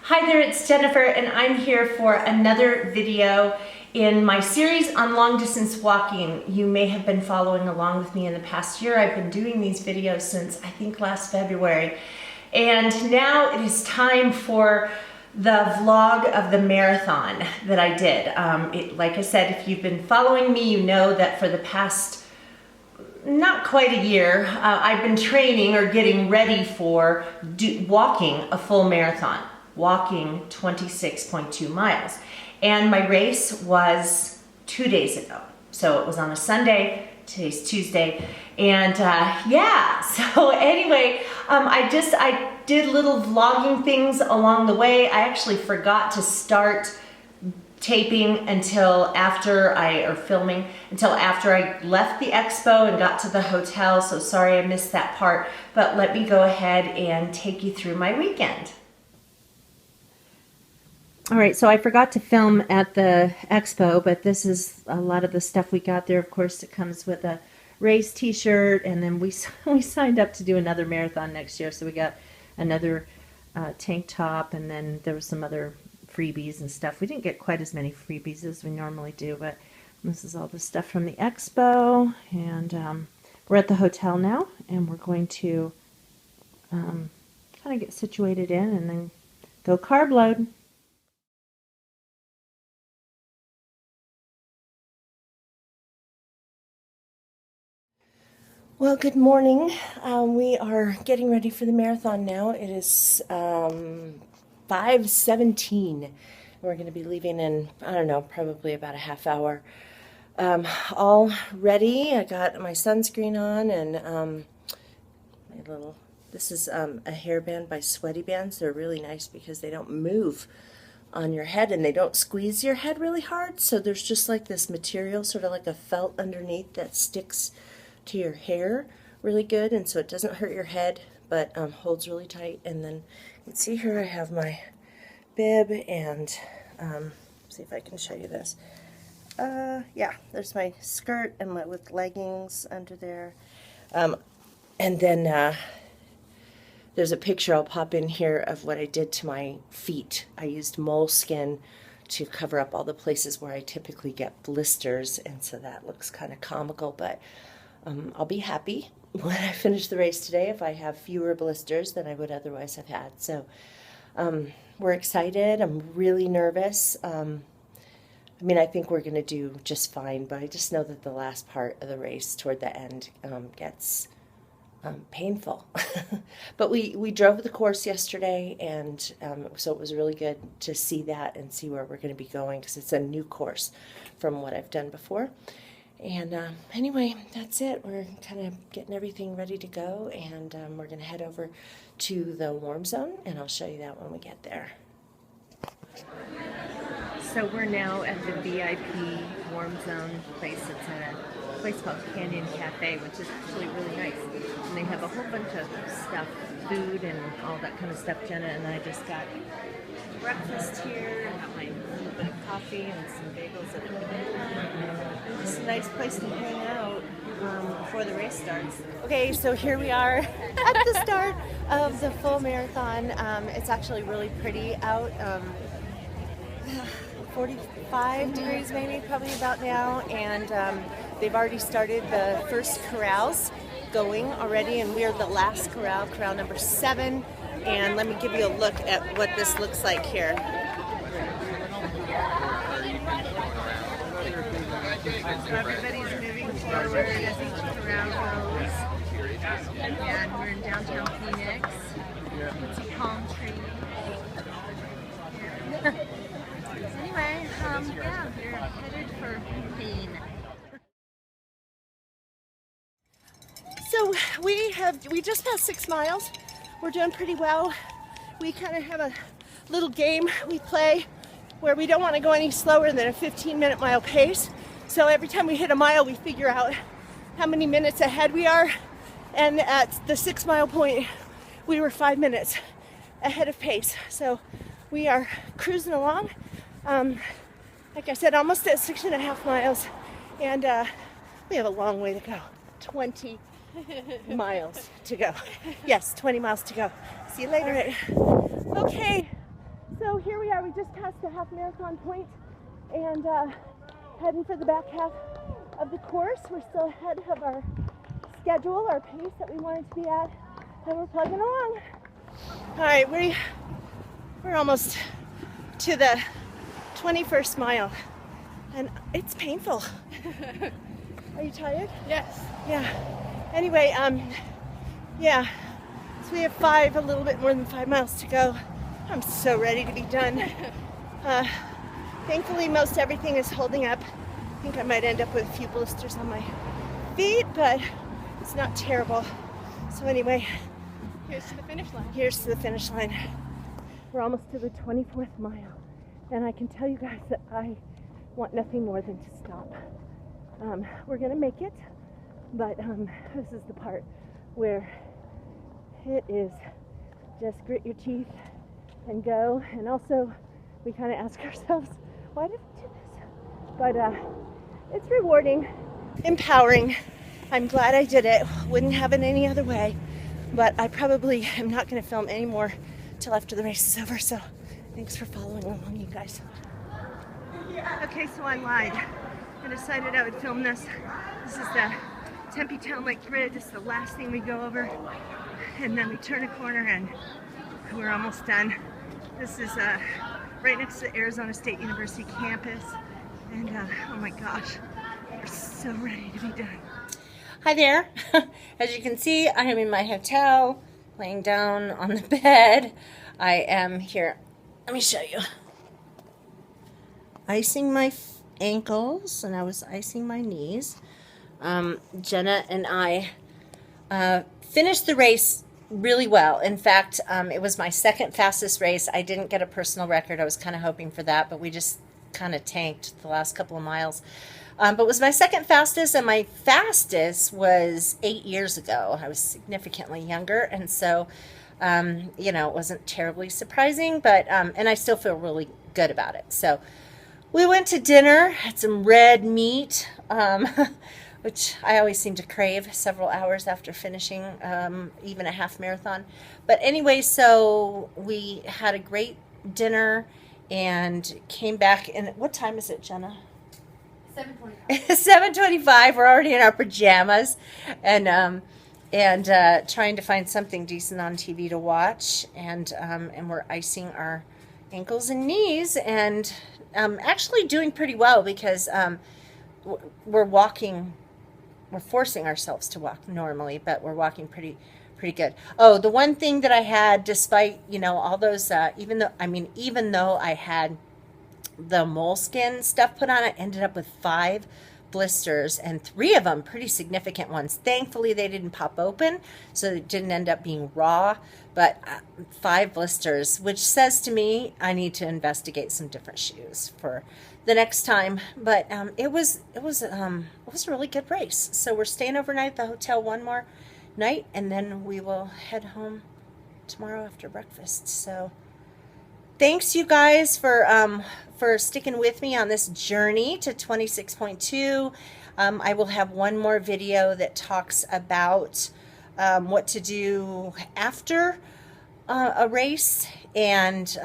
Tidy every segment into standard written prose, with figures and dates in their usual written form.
Hi there, it's Jennifer and I'm here for another video in my series on long distance walking. You may have been following along with me in the past year. I've been doing these videos since I think last February. And now it is time for the vlog of the marathon that I did. Like I said, if you've been following me, you know that for the past not quite a year, I've been training or getting ready for walking a full marathon. Walking 26.2 miles. And my race was 2 days ago. So it was on a Sunday, today's Tuesday. And yeah, so anyway, I did little vlogging things along the way. I actually forgot to start taping until filming until after I left the expo and got to the hotel. So sorry I missed that part, but let me go ahead and take you through my weekend. All right, so I forgot to film at the expo, but this is a lot of the stuff we got there. Of course, it comes with a race t-shirt, and then we signed up to do another marathon next year, so we got another tank top, and then there was some other freebies and stuff. We didn't get quite as many freebies as we normally do, but this is all the stuff from the expo, and we're at the hotel now, and we're going to kind of get situated in and then go carb load. Well, good morning. We are getting ready for the marathon now. It is 5:17. We're going to be leaving in, I don't know, probably about a half hour. All ready. I got my sunscreen on and this is a hairband by Sweaty Bands. They're really nice because they don't move on your head and they don't squeeze your head really hard. So there's just like this material, sort of like a felt underneath that sticks to your hair really good, and so it doesn't hurt your head but holds really tight. And then you can see here I have my bib and see if I can show you this. Yeah, there's my skirt and with leggings under there, and then there's a picture I'll pop in here of what I did to my feet. I used moleskin to cover up all the places where I typically get blisters, and so that looks kind of comical, but I'll be happy when I finish the race today if I have fewer blisters than I would otherwise have had. So we're excited. I'm really nervous. I mean, I think we're going to do just fine, but I just know that the last part of the race toward the end gets painful. But we drove the course yesterday, and so it was really good to see that and see where we're going to be going, because it's a new course from what I've done before. And anyway, that's it. We're kind of getting everything ready to go, and we're going to head over to the warm zone, and I'll show you that when we get there. So we're now at the VIP warm zone place. It's at a place called Canyon Cafe, which is actually really nice. And they have a whole bunch of stuff, food and all that kind of stuff. Jenna and I just got breakfast here. I got my little bit of coffee and some bagels at the beginning. It's a nice place to hang out before the race starts. Okay, so here we are at the start of the full marathon. It's actually really pretty out. 45 degrees maybe, probably about now, and they've already started the first corrals going already, and we're the last corral, corral number 7. And let me give you a look at what this looks like here. Everybody's moving forward as each corral goes. And we're in downtown Phoenix. It's a palm tree. Anyway, yeah, we're headed for Maine. So we just passed 6 miles. We're doing pretty well. We kind of have a little game we play where we don't want to go any slower than a 15-minute mile pace. So every time we hit a mile, we figure out how many minutes ahead we are. And at the 6 mile point, we were 5 minutes ahead of pace. So we are cruising along. Like I said, almost at 6.5 miles. And we have a long way to go. 20 miles to go. Yes, 20 miles to go. See you later. All right. Okay, So here we are, we just passed the half marathon point and heading for the back half of the course. We're still ahead of our schedule, our pace that we wanted to be at, and we're plugging along. All right, we're almost to the 21st mile, and it's painful. Are you tired? Yes. Yeah. Anyway, yeah. So we have a little bit more than 5 miles to go. I'm so ready to be done. Thankfully, most everything is holding up. I think I might end up with a few blisters on my feet, but it's not terrible. So anyway, Here's to the finish line. here's to the finish line. We're almost to the 24th mile, and I can tell you guys that I want nothing more than to stop. We're gonna make it, but this is the part where it is just grit your teeth and go. And also, we kind of ask ourselves, why did we do this? But it's rewarding, empowering. I'm glad I did it. Wouldn't have it any other way. But I probably am not going to film anymore till after the race is over. So thanks for following along, you guys. Okay, so I lied. I decided I would film this. This is the Tempe Town Lake Bridge. It's the last thing we go over. And then we turn a corner and we're almost done. This is right next to the Arizona State University campus. And oh my gosh, we're so ready to be done. Hi there. As you can see, I am in my hotel, laying down on the bed. I am here. Let me show you. Icing my ankles, and I was icing my knees. Jenna and I finished the race really well. In fact, it was my second fastest race. I didn't get a personal record. I was kind of hoping for that, but we just kind of tanked the last couple of miles. But it was my second fastest, and my fastest was 8 years ago. I was significantly younger, and so, you know, it wasn't terribly surprising, but, and I still feel really good about it. So we went to dinner, had some red meat, which I always seem to crave several hours after finishing even a half marathon. But anyway, so we had a great dinner and came back. And what time is it, Jenna? 7:25. 7:25. We're already in our pajamas and trying to find something decent on TV to watch. And we're icing our ankles and knees, and actually doing pretty well because we're walking. We're forcing ourselves to walk normally, but we're walking pretty good. Oh, the one thing that I had, despite, you know, all those, even though I had the moleskin stuff put on, I ended up with 5 blisters, and 3 of them pretty significant ones. Thankfully, they didn't pop open, so it didn't end up being raw, but 5 blisters, which says to me I need to investigate some different shoes for the next time. But it was a really good race. So we're staying overnight at the hotel one more night, and then we will head home tomorrow after breakfast. So thanks, you guys, for sticking with me on this journey to 26.2. I will have one more video that talks about what to do after a race, and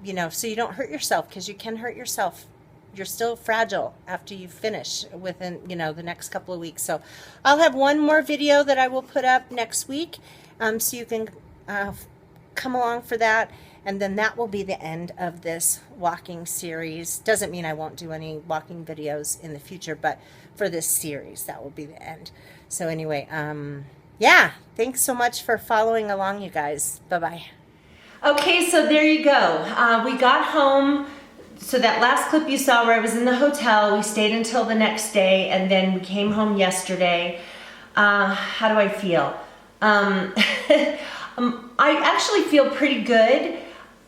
you know, so you don't hurt yourself, because you can hurt yourself. You're still fragile after you finish within, you know, the next couple of weeks. So I'll have one more video that I will put up next week, so you can come along for that. And then that will be the end of this walking series. Doesn't mean I won't do any walking videos in the future, but for this series, that will be the end. So anyway, yeah, thanks so much for following along, you guys. Bye-bye. Okay, so there you go. We got home. So that last clip you saw where I was in the hotel, we stayed until the next day, and then we came home yesterday. How do I feel? I actually feel pretty good.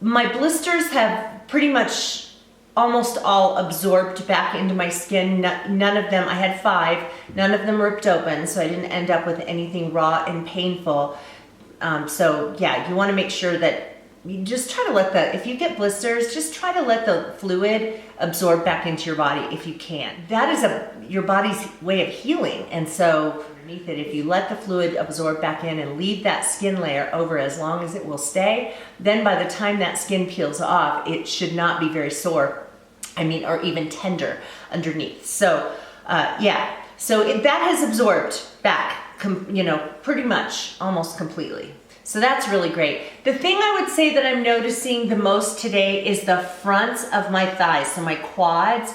My blisters have pretty much almost all absorbed back into my skin. None of them, I had 5, none of them ripped open, so I didn't end up with anything raw and painful. So yeah, you want to make sure that you just try to let if you get blisters, just try to let the fluid absorb back into your body if you can. That is your body's way of healing. And so underneath it, if you let the fluid absorb back in and leave that skin layer over as long as it will stay, then by the time that skin peels off, it should not be very sore. Or even tender underneath. So yeah, so that has absorbed back, pretty much almost completely. So that's really great. The thing I would say that I'm noticing the most today is the fronts of my thighs. So my quads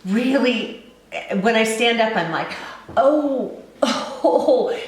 really, when I stand up, I'm like, oh,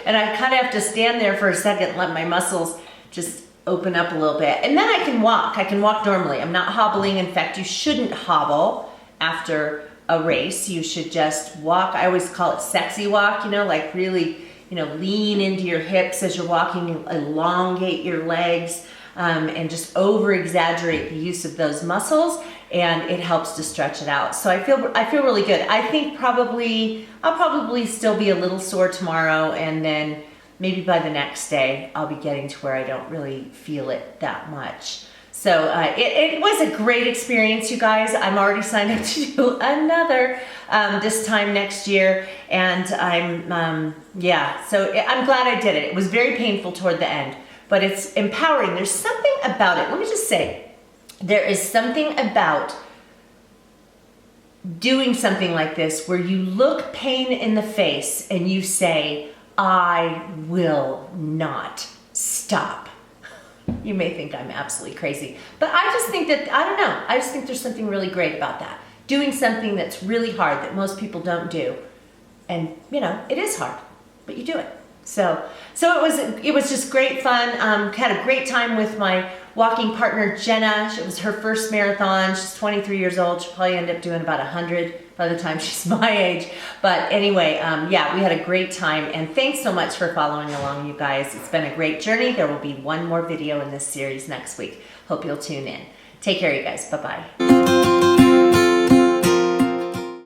and I kind of have to stand there for a second and let my muscles just open up a little bit. And then I can walk normally. I'm not hobbling. In fact, you shouldn't hobble after a race. You should just walk. I always call it sexy walk, like really, lean into your hips as you're walking, elongate your legs, and just over exaggerate the use of those muscles, and it helps to stretch it out. So I feel really good. I think I'll probably still be a little sore tomorrow, and then maybe by the next day I'll be getting to where I don't really feel it that much. So it was a great experience, you guys. I'm already signed up to do another this time next year, and so I'm glad I did it. It was very painful toward the end, but it's empowering. There's something about it. Let me just say, there is something about doing something like this where you look pain in the face and you say, I will not stop. You may think I'm absolutely crazy, but I just think that, I don't know, I just think there's something really great about that. Doing something that's really hard that most people don't do. And it is hard, but you do it. So it was just great fun. Had a great time with my walking partner, Jenna. It was her first marathon. She's 23 years old. She'll probably end up doing about 100 by the time she's my age. But anyway, yeah, we had a great time. And thanks so much for following along, you guys. It's been a great journey. There will be one more video in this series next week. Hope you'll tune in. Take care, you guys. Bye-bye.